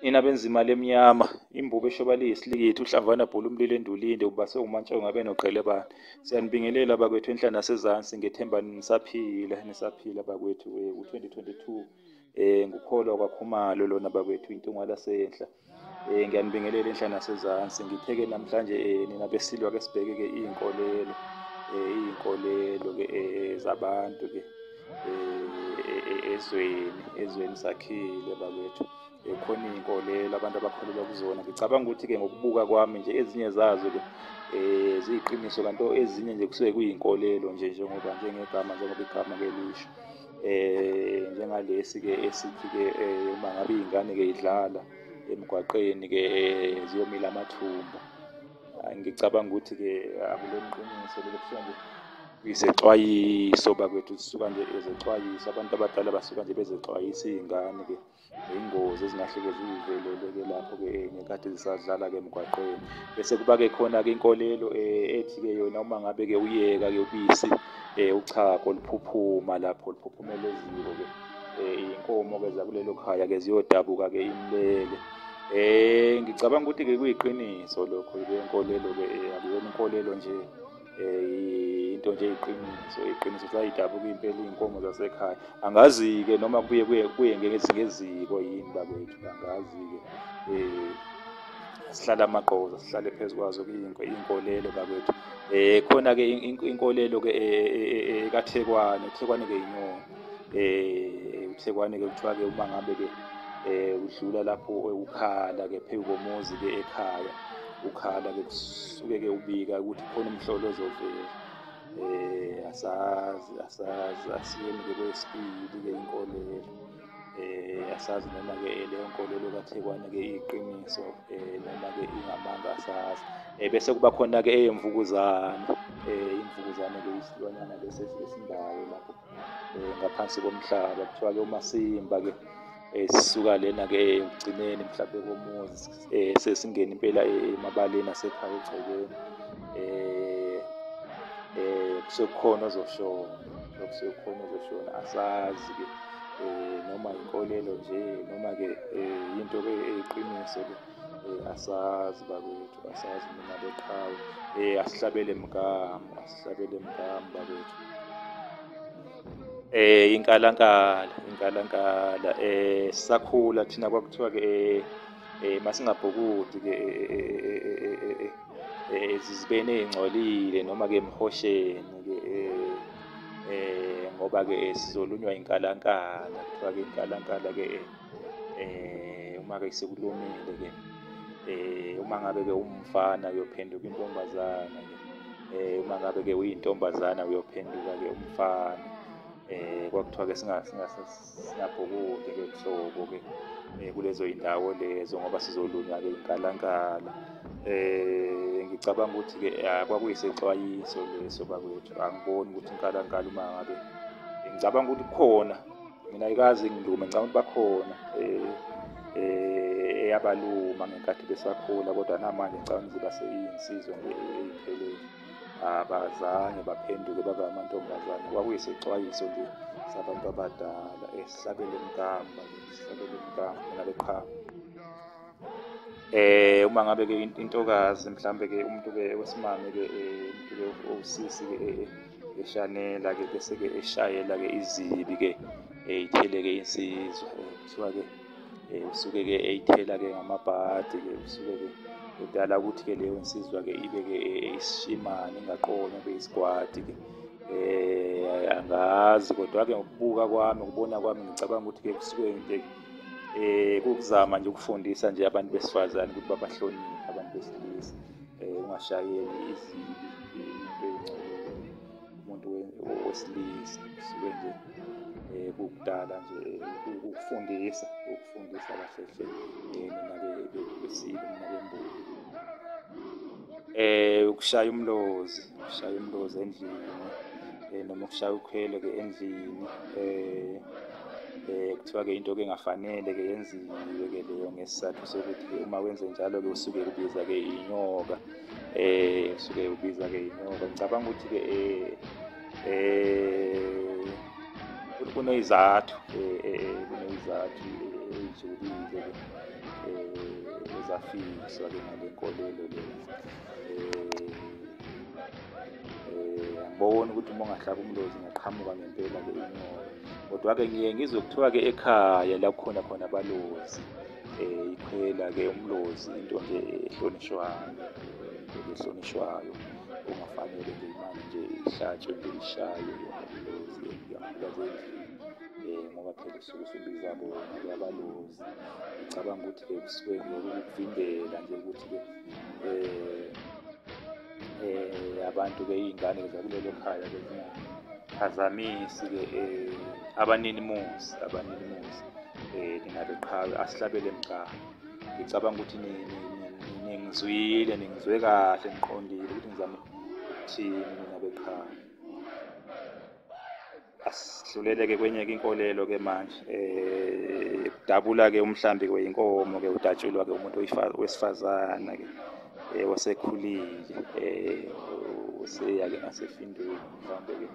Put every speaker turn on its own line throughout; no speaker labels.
Inabenza imali emnyama, imbubo eshoba liyisilikithe, uhlamvana bhula umlilo endulinde, ubase umantshongo ngabe noqele bani. Siyanibingelela bakwethu enhla nasezansi, ngethemba nisaphila bakwethu u-2022. Ngukholwa kwaKhumalo lona bakwethu, iNtungwa lasenhla. Ngiyanibingelela enhla nasezansi. Ngithe-ke namhlanje nina besilwa ke sibheke-ke iy'nkolelo-ke zabantu-ke ezweni sakhile bakwethu. Khona iy'nkolelo abantu abakholelwa kuzona. Ngicabanga ukuthi-ke ngokubuka kwami nje ezinye zazo-ke ziyiqiniso, kanti ezinye nje kusuke kuyiy'nkolelo nje njengoba igama-ke lisho. Njengalesi-ke esithi-ke uma ngabe iy'ngane-ke y'dlala emgwaqeni-ke ziyomila amathumba. Ngicabanga ukuthi-ke akulona iqiniso lelo, kusuka nje kuyisexwayiso bakwethu, zisuka nje ezexwayiso. Abantu abadala basuka nje bezexwayisa iy'ngane-ke ngey'ngozi ezingahle-ke ziyivelele-ke lapho-ke ngekhathi zisadlala-ke emgwaqeni. Bese kuba-ke khona-ke inkolelo ethi-ke yona uma ngabe-ke uyeka-ke ubisi uchago luphuphuma lapho luphuphumele eziko-ke iy'nkomo-ke zakulelo khaya-ke ziyodabuka-ke imbele. Ngicabanga ukuthi-ke kuyiqiniso lokho, leyo nkolelo-ke akuyona inkolelo nje, into nje eyiqiniso. Iqiniso zayidabuka impela iy'nkomo zasekhaya. Angazi-ke noma kuye ngeziko yini bakwethu, angazi-ke. Sihlala amagqoza, sihlale phezu kwazo iy'nkolelo bakwethu. Khona-ke inkolelo-ke uThekwani-ke inyoni. uThekwani-ke kuthiwa-ke uma ngabe-ke udlula lapho ukhala-ke phezu komuzi-ke ekhaya, ukhala-ke kusuke-ke ubika ukuthi khona umhlolo ozovela. Asazi asiyeni-ke kwesibili-ke inkolelo. Asazi noma-ke leyo nkolelo kaThekwani-ke iyiqiniso noma-ke ingamanga, asazi. Bese kuba khona-ke eyemvukuzane. Imvukuzane-ke isilwanyana lesi esindayo lapho ngaphansi komhlaba. Kuthiwa-ke uma simba-ke sisuka lena-ke ekugcineni mhlawumbe komuzi sesingena impela emabaleni asekhaya egcekeni. Kusuke kukhona ozoshona, asazi-ke noma inkolelo nje noma-ke yinto-ke eyiqiniso-ke. Asazi bakwethu, asazi mina beqhawe. Asihlabele mgamu bakwethu. Inkalankala sisakhula thina kwakuthiwa-ke masingabhukudi-ke zizibeni ey'ngcolile noma-ke emhosheni-ke ngoba-ke sizolunywa inkalankala. Kuthiwa-ke inkalankala-ke uma-ke sekulumile-ke uma ngabe-ke umfana uyophenduka intombazana-ke, uma ngabe-ke uyintombazana uyophenduka-ke umfana. Kwakuthiwa-ke singabhukudi-ke kuhlobo-ke kulezo y'ndawo lezo ngoba sizolunywa-ke inkalankala. Ngicabanga ukuthi-ke kwakuyisexwayiso leso bakwethu. Angiboni ukuthi inkalankala uma ngabe, ngicabanga ukuthi kukhona, mina ayikaze ngilume, ngicabanga ukuthi bakhona eyabaluma ngenkathi besakhula, kodwa namanje ngicabanga ukuthi ziba seyinsizwa nje ey'phelele. Abazange baphenduke babe amantombazane, kwakuyisexwayiso nje sabantu abadala. Sihlabele mgamu bakwethu, sihlabele mgamu mina beqhawe. Uma ngabe-ke intokazi mhlambe-ke umuntu-ke wesimame-ke umuntu-ke owusisi-ke eshanela-ke bese-ke eshayela-ke izibi-ke ey'thele-ke insizwa. Kuthiwa-ke usuke-ke ey'thela-ke ngamabhadi-ke, usuke-ke edala ukuthi-ke leyo nsizwa-ke ibe-ke isishimane, ingaqonywa ibe yisigwadi-ke. Angazi, kodwa-ke ngokubuka kwami, ngokubona kwami, ngicabanga ukuthi-ke kusuke nje kukuzama nje ukufundisa nje abantu besifazane ukuthi babahloniphe abantu besilisa. Ungashayeli izibi into ey'ngcolile umuntu wesilisa. Kusuke nje kukudala nje ukufundisa kahle hle mina besiko, mina bembulo. Ukushaya umlozi endlini noma ukushaya ukhwelo-ke endlini. Kuthiwa-ke into-ke engafanele-ke yenziwe-ke leyo ngesizathu sokuthi uma wenze njalo-ke usuke ubiza-ke inyoka. Usuke ubiza-ke inyoka. Ngicabanga ukuthi-ke kuney'zathu ey'julile-ke ezafihlwa-ke ngale nkolelo le. Angiboni ukuthi uma ungahlaba umlozi ngaqhamuka ngempela-ke inyoka. Kodwa-ke ngiye ngizwe kuthiwa-ke ekhaya la kukhona khona abalozi, ikhwela-ke umlozi into nje ehlonishwayo, ehlonishwayo, ongafanele nje imane nje ihlatshwe nje ishaywe umlozi ikakhulukazi endlini, ngoba phela usuke usubiza bona-ke abalozi. Ngicabanga ukuthi-ke kusuke ukuvimbela nje ukuthi-ke abantu-ke iy'ngane zakulelo khaya-ke zingaphazamisi-ke abaninimuzi ningabeqhawe asihlabele mgama. Ngicabanga ukuthi ningizwe kahle, niqondile ukuthi ngizama ukuthini nina beqhawe. Asidlulele-ke kwenye-ke inkolelo-ke manje, kudabula-ke umhlambi-ke wenkomo-ke udatshulwa-ke umuntu wesifazana-ke osekhulile, oseya-ke ngasefindweni mhlawumbe-ke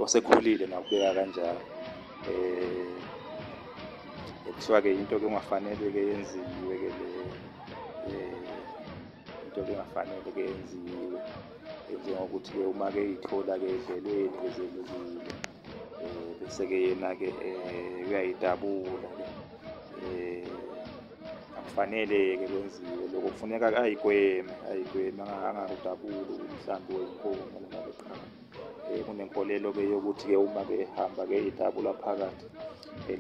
osekhulile ngakubeka kanjalo. Kuthiwa-ke into-ke engafanele-ke yenziwe-ke into-ke engafanele-ke yenziwe njengokuthi-ke uma-ke ey'thola-ke edlelweni zelukile, bese-ke yena-ke uyayidabula-ke. Akufanele-ke kwenziwe lokho, kufuneka ayigweme angakudabuli umhlambi wenkomo noma beqhawe. Kunenkolelo-ke yokuthi-ke uma-ke ehamba-ke ey'dabula phakathi,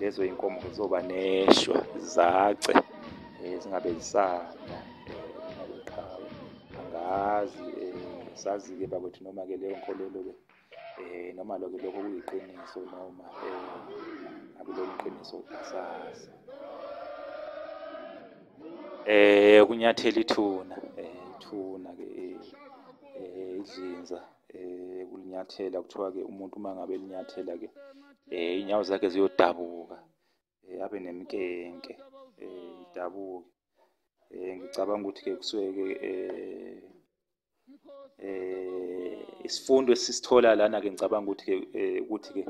lezo y'nkomo-ke zizoba neshwa, zace, zingabe zisanda noma beqhawe. Angazi, sazi-ke bakwethu noma-ke leyo nkolelo-ke noma lokho kuyiqiniso noma akulona iqiniso asazi. Ukunyathela ithuna, ithuna-ke idlinza, kulinyathela kuthiwa-ke umuntu uma ngabe elinyathela-ke iy'nyawo zakhe ziyodabuka, abe nemikenke, idabuke. Ngicabanga ukuthi-ke kusuke-ke isifundo esisithola lana-ke ngicabanga ukuthi-ke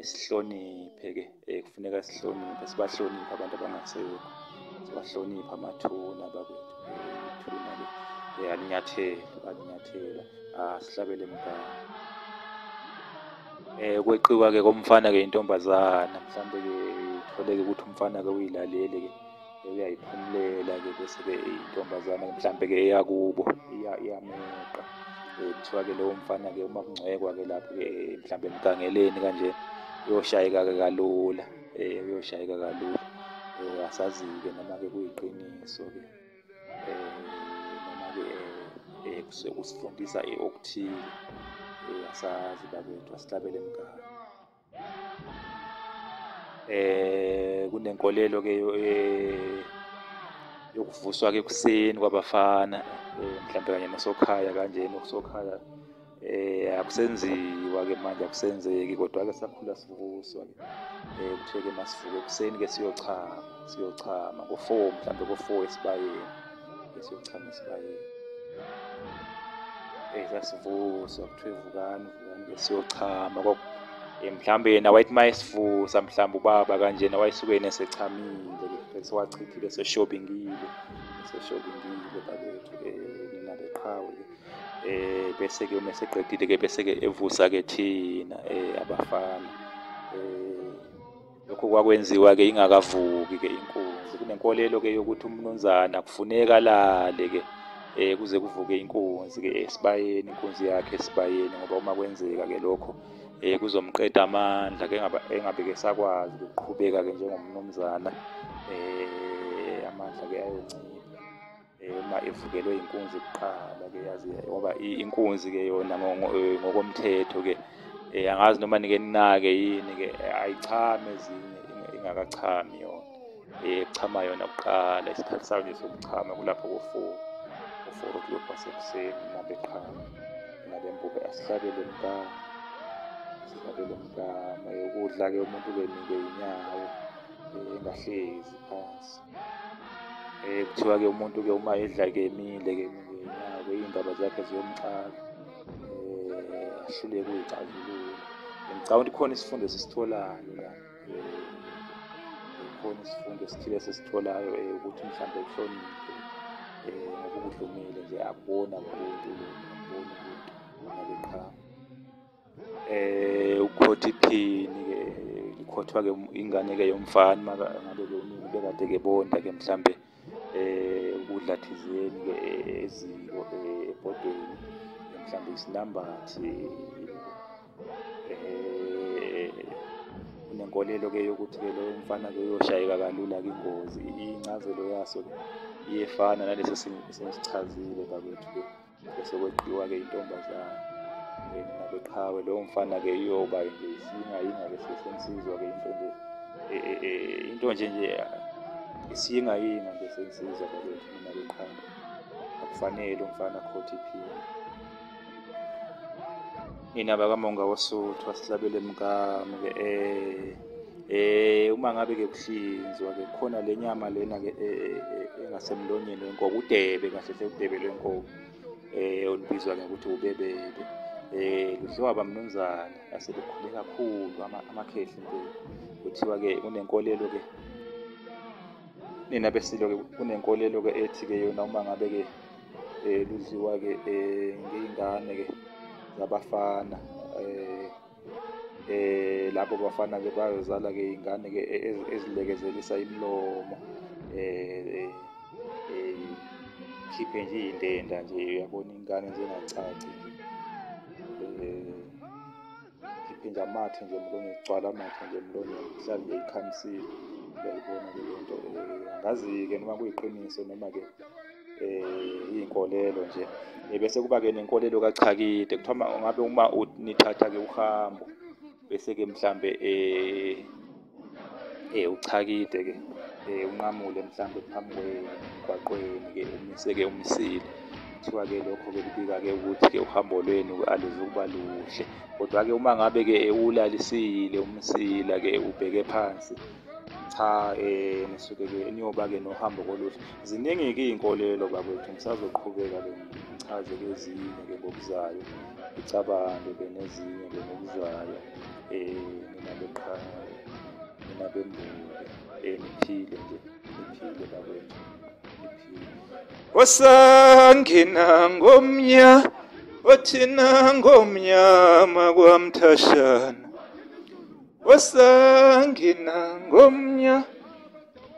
sihloniphe-ke, kufuneka sihloniphe, sibahloniphe abantu abangasekho, sibahloniphe amathuna bakwethu. Ithuna-ke alinyathela, asihlabele mgama. Ukweqiwa-ke komfana-ke intombazana, mhlawumbe-ke uthole-ke ukuthi umfana-ke uyilalele-ke uyayiphumulela-ke bese-ke intombazana mhlawumbe-ke eyakubo iyameqa. Kuthiwa-ke lowo mfana-ke uma kungcwekwa-ke lapho-ke mhlawumbe emgangeleni kanje uyoshayeka-ke kalula, asazi-ke noma-ke kuyiqiniso-ke noma-ke kusuke kusifundisa okuthile, asazi bakwethu, asihlabele mgama. Kunenkolelo-ke yokuvuswa-ke ekuseni kwabafana, mhlawumbe kanye nosokhaya kanjena. Osokhaya akusenziwa-ke manje, akusenzeki, kodwa-ke sakhula sivuswa-ke. Kuthiwe-ke masivuka ekuseni-ke siyochama ngo-4, mhlawumbe ngo-4 esibayeni, siyochama esibayeni. Sasivuswa kuthiwe vukani-ke siyochama. Mhlawumbe yena wayethi uma esivusa mhlawumbe ubaba kanjena wayesuke yena esechamile-ke, sewachithile, eseshobingile bakwethu, nina beqhawe-ke. Bese-ke uma eseqedile-ke bese-ke evusa-ke thina abafana. Lokho kwakwenziwa-ke ingakavuki-ke inkunzi. Kunenkolelo-ke yokuthi umnumzana kufuneka alale-ke kuze kuvuke inkunzi-ke esibayeni, inkunzi yakhe esibayeni, ngoba uma kwenzeka-ke lokho kuzomqeda amandla, engabe-ke esakwazi ukuqhubeka-ke njengomnumzana, amandla-ke ayoncipha uma evukelwe inkunzi kuqala-ke, yazi ngoba inkunzi-ke yona ngokomthetho-ke angazi noma nike ninake yini-ke, ayichame ezinye ingakachami yona, kuchama yona kuqala. Isikhathi sayo nje sokuchama kulapho ko-4 o'clock kwasekuseni nabeqhawe, nabembuke. Asihlabele mgama, ukudla-ke umuntu-ke nike iy'nyawo, engahlezi phansi. Kuthiwa-ke umuntu-ke uma edla-ke emile-ke ngey'nyawo, iy'ndaba zakhe ziyomxaka, ahluleke ukuy'xazulula. Ngicabanga ukuthi khona isifundo esisitholayo la, khona isifundo esithile esisitholayo ukuthi mhlawumbe uhloniphe ngoba ukudlumile nje akubona umuntu nabeqhawe. Ukukhotha iphini-ke likhothwa-ke ingane-ke yomfana ngabe-ke unina bekade-ke bonda-ke mhlambe ukudla thizeni-ke eziko ebhodweni, mhlambe isinambathi. Kunenkolelo-ke yokuthi-ke loyo mfana-ke uyoshayeka kalula-ke ingozi. Incazelo yaso-ke iyefana nalesi esesichazile bakwethu-ke, bese kweqiwa-ke intombazane nabeqhawe. Loyo mfana-ke iyoba nje isiyingayinga-ke sensizwa-ke into nje isiyingayinga nje sensizwa bakwethu nabeqhawe. Akufanele umfana akhothe iphini. Nina bakamonga waSuthu asihlabele mkami-ke uma ngabe-ke kuhlinzwa-ke khona le nyama lena-ke engasemlonyeni wenkomo, udebe kahle hle udebe lwenkomo olubizwa ngokuthi ubebebe. Ludliwa bamnumzane asebekhule kakhulu amakhehla impela. Kuthiwa-ke kunenkolelo-ke nina besilo-ke kunenkolelo-ke ethi-ke yona uma ngabe-ke ludliwa-ke ngey'ngane-ke zabafana, labo bafana-ke bayozala-ke iy'ngane-ke ezilekezelisa imilomo, khiphe nje iy'ndenda nje, uyabona ingane nje engacaci, khiphe nje amathe nje emlonyeni, kugcwale amathe nje emlonyeni, ihlale nje ikhamisile. Uyayibona-ke le nto, angazi-ke noma kuyiqiniso noma-ke iy'nkolelo nje. Bese kuba-ke nenkolelo kaChakide, kuthiwa ngabe uma nithatha-ke uhambo, bese-ke mhlambe uChakide-ke unqamule mhlambe phambi emgwaqweni-ke umise-ke umisile. Kuthiwa-ke lokho-ke kubika-ke ukuthi-ke uhambo lwenu aluzukuba luhle. Kodwa-ke uma ngabe-ke ulalisile umsila-ke ubheke phansi, cha nisuke-ke niyoba-ke nohambo oluhle. Ziningi-ke iy'nkolelo bakwethu, ngisazoqhubeka-ke ngichaze-ke ezinye-ke ngokuzayo, ngicabange-ke nezinye-ke ngokuzayo. Nina beqhawe, nina bembuke, niphile nje, niphile bakwethu, niphile. Wasangena ngomnya, wathina ngomnyama kwamthashana. Wasangena ngomnya,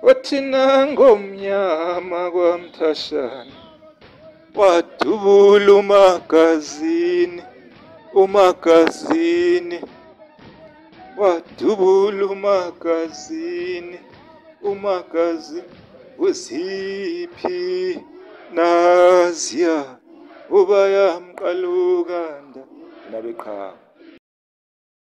wathina ngomnyama kwamthashana. Wadubula umagazini, wadubula umagazini, uziphi naziya ubaya mqalukanda nabeqhawe.